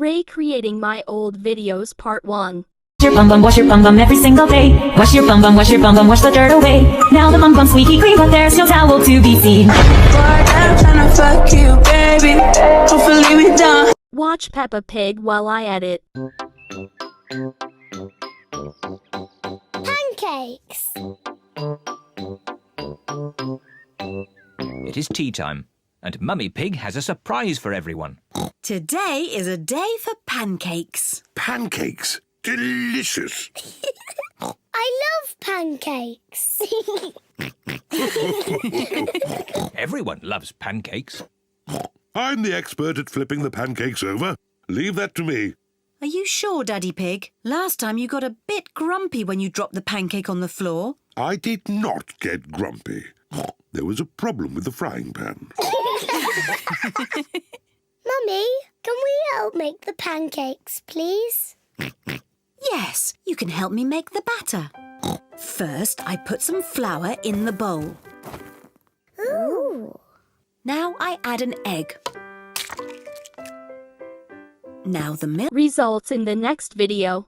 Recreating my old videos part 1. Wash your bum bum every single day. Wash your bum bum, wash your bum bum, wash the dirt away. Now the bum bum squeaky clean, but there's no towel to be seen. I'm tryna fuck you, baby. Hopefully we done. Watch Peppa Pig while I edit. Pancakes. It is tea time, and Mummy Pig has a surprise for everyone. Today is a day for pancakes. Pancakes? Delicious. I love pancakes. Everyone loves pancakes. I'm the expert at flipping the pancakes over. Leave that to me. Are you sure, Daddy Pig? Last time you got a bit grumpy when you dropped the pancake on the floor. I did not get grumpy. There was a problem with the frying pan. Mummy, can we help make the pancakes, please? Yes, you can help me make the batter. First, I put some flour in the bowl. Ooh. Now I add an egg. Now the milk. Results in the next video.